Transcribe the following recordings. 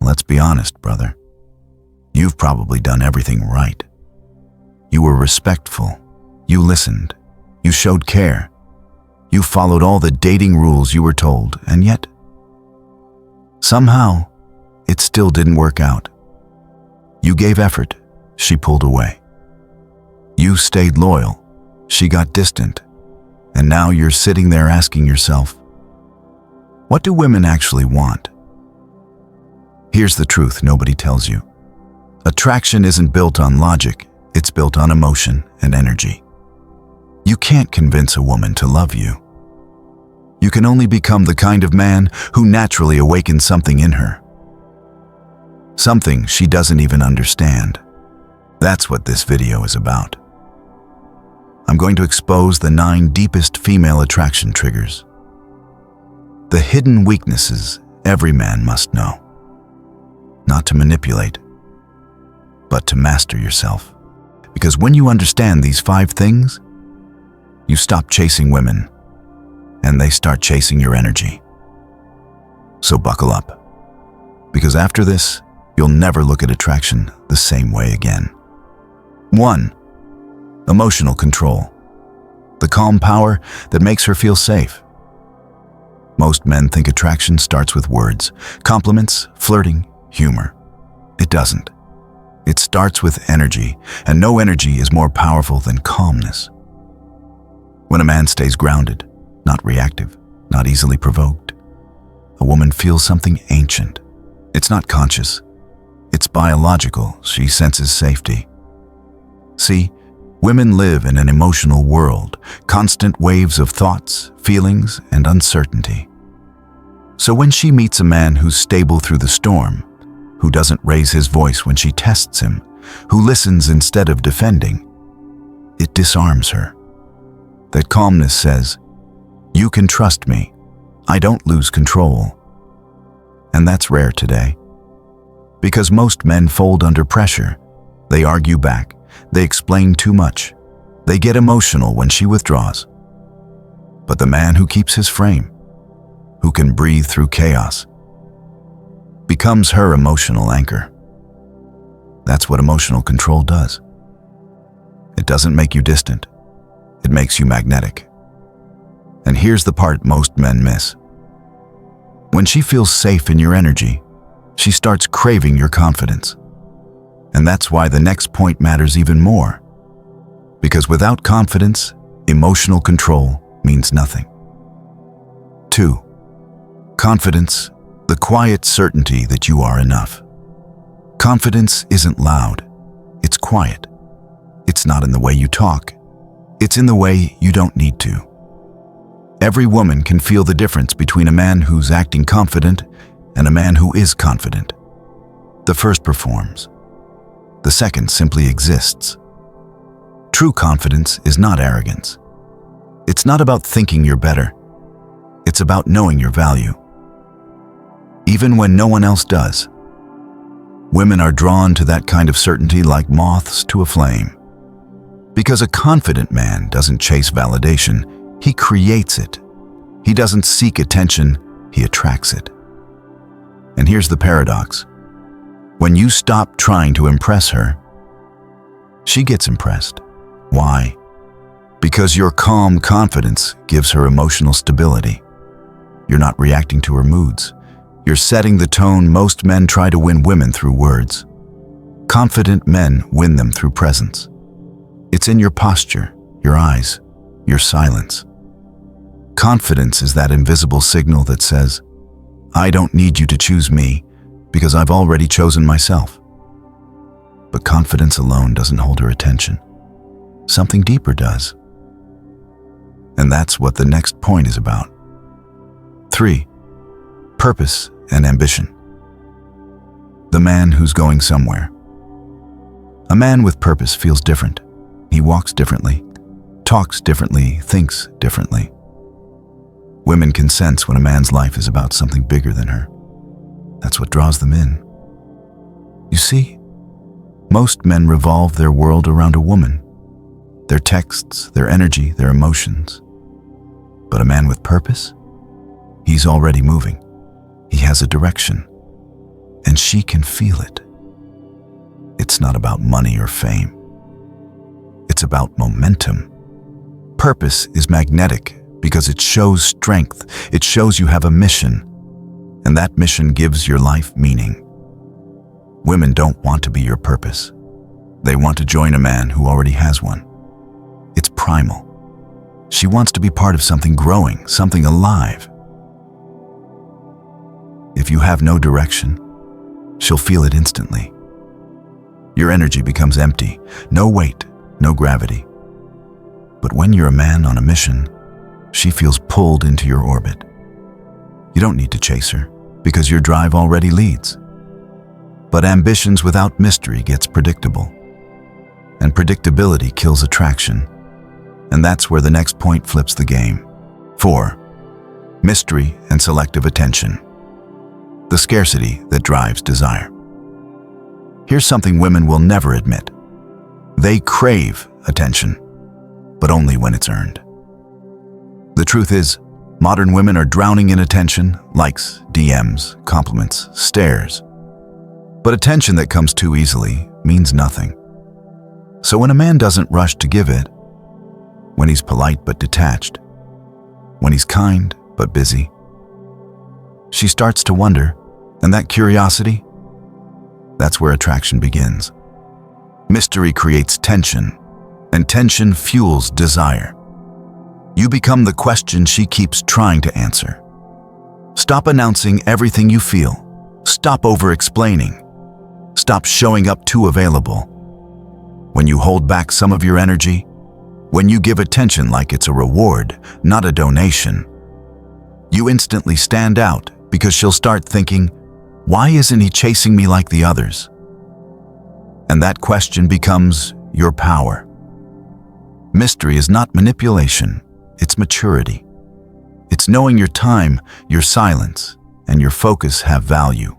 Let's be honest, brother. You've probably done everything right. You were respectful. You listened. You showed care. You followed all the dating rules you were told, and yet, somehow, it still didn't work out. You gave effort. She pulled away. You stayed loyal. She got distant. And now you're sitting there asking yourself, what do women actually want? Here's the truth nobody tells you. Attraction isn't built on logic, it's built on emotion and energy. You can't convince a woman to love you. You can only become the kind of man who naturally awakens something in her. Something she doesn't even understand. That's what this video is about. I'm going to expose the 9 deepest female attraction triggers. The hidden weaknesses every man must know. Not to manipulate, but to master yourself. Because when you understand these 5 things, you stop chasing women, and they start chasing your energy. So buckle up, because after this, you'll never look at attraction the same way again. 1. Emotional control. The calm power that makes her feel safe. Most men think attraction starts with words, compliments, flirting, humor. It doesn't. It starts with energy, and no energy is more powerful than calmness. When a man stays grounded, not reactive, not easily provoked, a woman feels something ancient. It's not conscious. It's biological. She senses safety. See, women live in an emotional world, constant waves of thoughts, feelings, and uncertainty. So when she meets a man who's stable through the storm, who doesn't raise his voice when she tests him, who listens instead of defending, it disarms her. That calmness says, you can trust me. I don't lose control. And that's rare today. Because most men fold under pressure. They argue back. They explain too much. They get emotional when she withdraws. But the man who keeps his frame, who can breathe through chaos, becomes her emotional anchor. That's what emotional control does. It doesn't make you distant. It makes you magnetic. And here's the part most men miss. When she feels safe in your energy, she starts craving your confidence. And that's why the next point matters even more. Because without confidence, emotional control means nothing. 2. Confidence, the quiet certainty that you are enough. Confidence isn't loud. It's quiet. It's not in the way you talk. It's in the way you don't need to. Every woman can feel the difference between a man who's acting confident and a man who is confident. The first performs. The second simply exists. True confidence is not arrogance. It's not about thinking you're better. It's about knowing your value. Even when no one else does. Women are drawn to that kind of certainty like moths to a flame. Because a confident man doesn't chase validation, he creates it. He doesn't seek attention, he attracts it. And here's the paradox. When you stop trying to impress her, she gets impressed. Why? Because your calm confidence gives her emotional stability. You're not reacting to her moods. You're setting the tone. Most men try to win women through words. Confident men win them through presence. It's in your posture, your eyes, your silence. Confidence is that invisible signal that says, I don't need you to choose me because I've already chosen myself. But confidence alone doesn't hold her attention. Something deeper does. And that's what the next point is about. 3. Purpose and ambition. The man who's going somewhere. A man with purpose feels different. He walks differently, talks differently, thinks differently. Women can sense when a man's life is about something bigger than her. That's what draws them in. You see, most men revolve their world around a woman. Their texts, their energy, their emotions. But a man with purpose? He's already moving. He has a direction. and she can feel it. It's not about money or fame. It's about momentum. Purpose is magnetic because it shows strength. It shows you have a mission, and that mission gives your life meaning. Women don't want to be your purpose. They want to join a man who already has one. It's primal. She wants to be part of something growing, something alive. If you have no direction, she'll feel it instantly. Your energy becomes empty, no weight, no gravity. But when you're a man on a mission, she feels pulled into your orbit. You don't need to chase her, because your drive already leads. But ambitions without mystery gets predictable. And predictability kills attraction. And that's where the next point flips the game. 4. Mystery and selective attention. The scarcity that drives desire. Here's something women will never admit. They crave attention, but only when it's earned. The truth is, modern women are drowning in attention, likes, DMs, compliments, stares. But attention that comes too easily means nothing. So when a man doesn't rush to give it, when he's polite but detached, when he's kind but busy, she starts to wonder, and that curiosity, that's where attraction begins. Mystery creates tension, and tension fuels desire. You become the question she keeps trying to answer. Stop announcing everything you feel. Stop over-explaining. Stop showing up too available. When you hold back some of your energy, when you give attention like it's a reward, not a donation, you instantly stand out because she'll start thinking, why isn't he chasing me like the others? And that question becomes your power. Mystery is not manipulation, it's maturity. It's knowing your time, your silence, and your focus have value.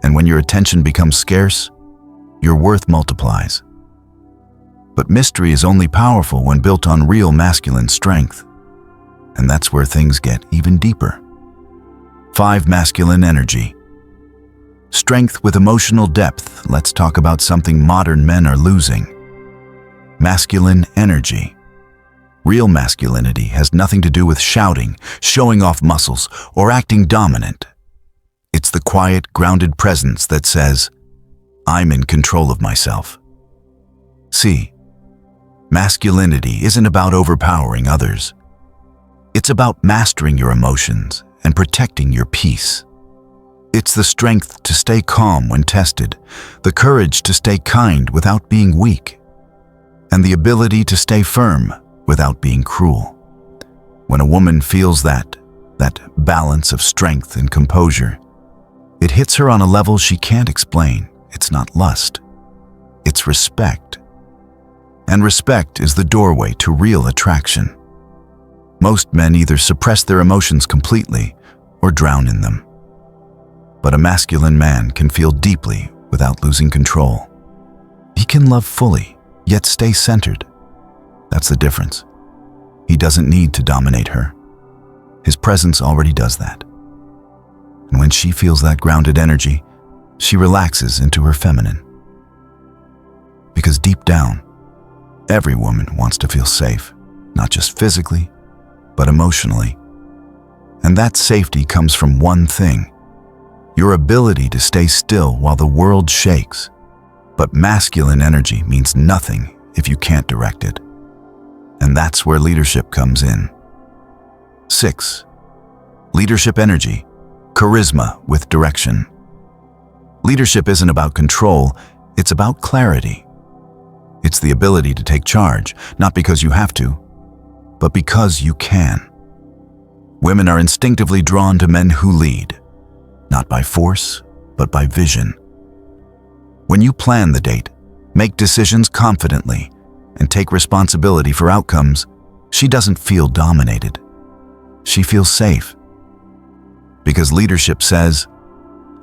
And when your attention becomes scarce, your worth multiplies. But mystery is only powerful when built on real masculine strength. And that's where things get even deeper. 5. Masculine energy. Strength with emotional depth. Let's talk about something modern men are losing. Masculine energy. Real masculinity has nothing to do with shouting, showing off muscles, or acting dominant. It's the quiet, grounded presence that says, I'm in control of myself. See, masculinity isn't about overpowering others. It's about mastering your emotions and protecting your peace. It's the strength to stay calm when tested, the courage to stay kind without being weak, and the ability to stay firm without being cruel. When a woman feels that balance of strength and composure, it hits her on a level she can't explain. It's not lust, it's respect. And respect is the doorway to real attraction. Most men either suppress their emotions completely or drown in them. But a masculine man can feel deeply without losing control. He can love fully, yet stay centered. That's the difference. He doesn't need to dominate her. His presence already does that. And when she feels that grounded energy, she relaxes into her feminine. Because deep down, every woman wants to feel safe, not just physically, but emotionally. And that safety comes from one thing: your ability to stay still while the world shakes. But masculine energy means nothing if you can't direct it. And that's where leadership comes in. 6. Leadership energy, charisma with direction. Leadership isn't about control, it's about clarity. It's the ability to take charge, not because you have to, but because you can. Women are instinctively drawn to men who lead, not by force, but by vision. When you plan the date, make decisions confidently, and take responsibility for outcomes, she doesn't feel dominated. She feels safe. Because leadership says,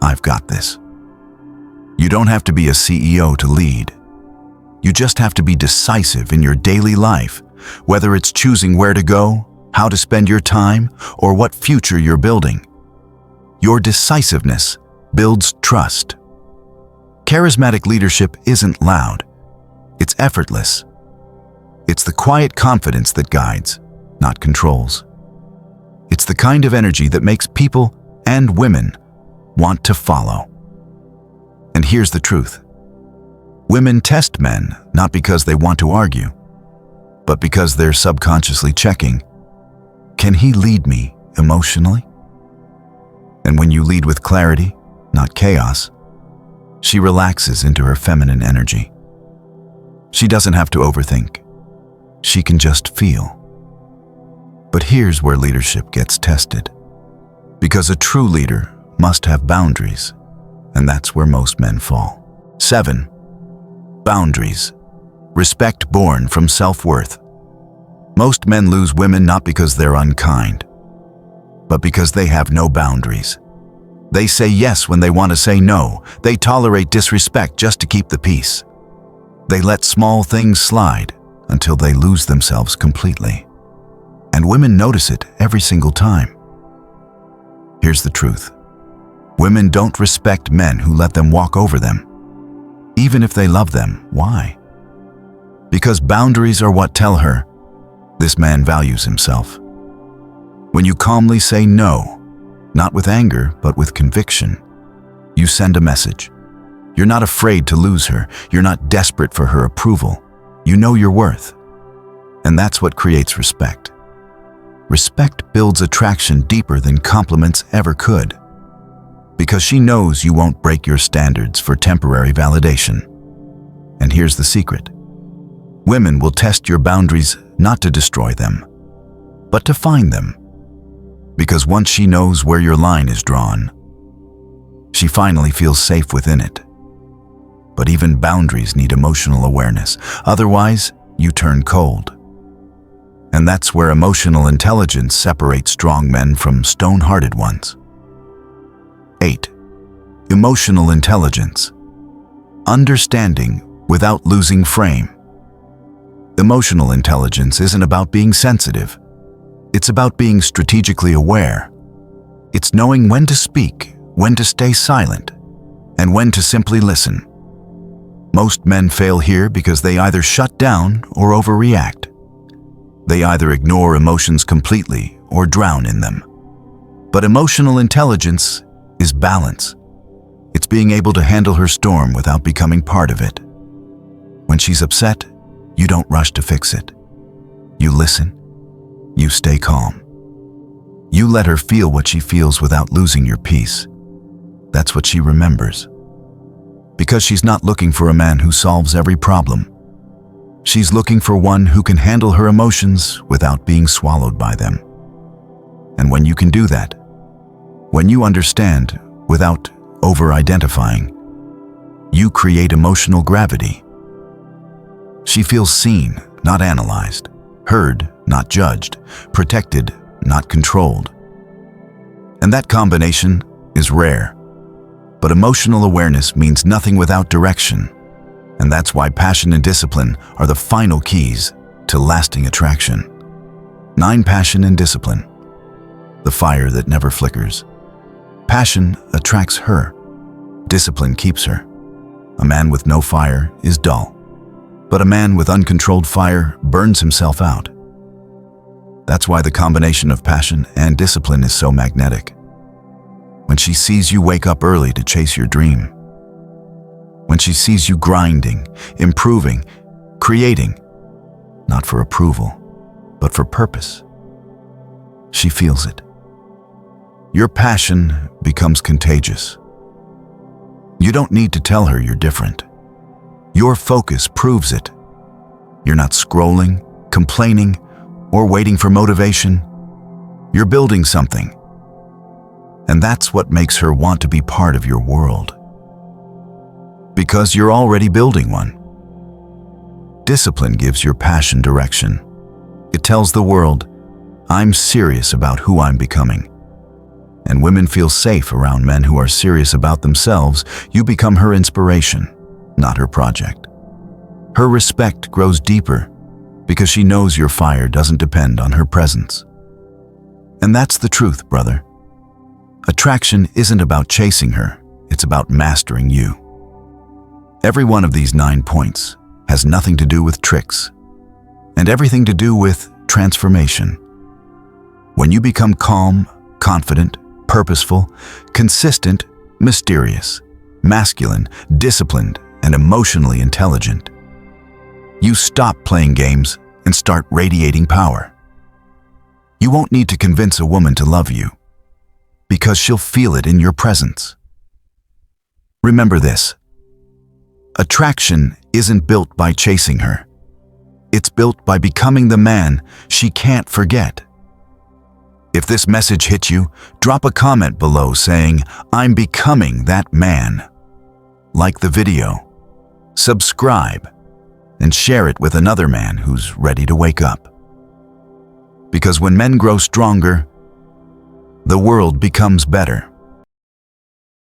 I've got this. You don't have to be a CEO to lead. You just have to be decisive in your daily life, whether it's choosing where to go, how to spend your time, or what future you're building. Your decisiveness builds trust. Charismatic leadership isn't loud. It's effortless. It's the quiet confidence that guides, not controls. It's the kind of energy that makes people and women want to follow. And here's the truth. Women test men not because they want to argue, but because they're subconsciously checking, can he lead me emotionally? And when you lead with clarity, not chaos, she relaxes into her feminine energy. She doesn't have to overthink. She can just feel. But here's where leadership gets tested. Because a true leader must have boundaries, and that's where most men fall. 7. Boundaries. Respect born from self-worth. Most men lose women not because they're unkind, but because they have no boundaries. They say yes when they want to say no. They tolerate disrespect just to keep the peace. They let small things slide until they lose themselves completely. And women notice it every single time. Here's the truth. Women don't respect men who let them walk over them, even if they love them. Why? Because boundaries are what tell her, this man values himself. When you calmly say no, not with anger, but with conviction, you send a message. You're not afraid to lose her. You're not desperate for her approval. You know your worth. And that's what creates respect. Respect builds attraction deeper than compliments ever could. Because she knows you won't break your standards for temporary validation. And here's the secret. Women will test your boundaries not to destroy them, but to find them. Because once she knows where your line is drawn, she finally feels safe within it. But even boundaries need emotional awareness. Otherwise, you turn cold. And that's where emotional intelligence separates strong men from stone-hearted ones. 8. Emotional intelligence. Understanding without losing frame. Emotional intelligence isn't about being sensitive. It's about being strategically aware. It's knowing when to speak, when to stay silent, and when to simply listen. Most men fail here because they either shut down or overreact. They either ignore emotions completely or drown in them. But emotional intelligence is balance. It's being able to handle her storm without becoming part of it. When she's upset, you don't rush to fix it. You listen. You stay calm. You let her feel what she feels without losing your peace. That's what she remembers. Because she's not looking for a man who solves every problem. She's looking for one who can handle her emotions without being swallowed by them. And when you can do that, when you understand without over-identifying, you create emotional gravity. She feels seen, not analyzed, heard, not judged, protected, not controlled. And that combination is rare. But emotional awareness means nothing without direction. And that's why passion and discipline are the final keys to lasting attraction. 9. Passion and discipline. The fire that never flickers. Passion attracts her. Discipline keeps her. A man with no fire is dull. But a man with uncontrolled fire burns himself out. That's why the combination of passion and discipline is so magnetic. When she sees you wake up early to chase your dream, when she sees you grinding, improving, creating, not for approval, but for purpose, she feels it. Your passion becomes contagious. You don't need to tell her you're different. Your focus proves it. You're not scrolling, complaining, or waiting for motivation. You're building something. And that's what makes her want to be part of your world. Because you're already building one. Discipline gives your passion direction. It tells the world, I'm serious about who I'm becoming. And women feel safe around men who are serious about themselves. You become her inspiration, not her project. Her respect grows deeper because she knows your fire doesn't depend on her presence. And that's the truth, brother. Attraction isn't about chasing her, it's about mastering you. Every one of these 9 points has nothing to do with tricks and everything to do with transformation. When you become calm, confident, purposeful, consistent, mysterious, masculine, disciplined, and emotionally intelligent, you stop playing games and start radiating power. You won't need to convince a woman to love you, because she'll feel it in your presence. Remember this: attraction isn't built by chasing her. It's built by becoming the man she can't forget. If this message hit you, drop a comment below saying, "I'm becoming that man." Like the video, subscribe, and share it with another man who's ready to wake up. Because when men grow stronger, the world becomes better.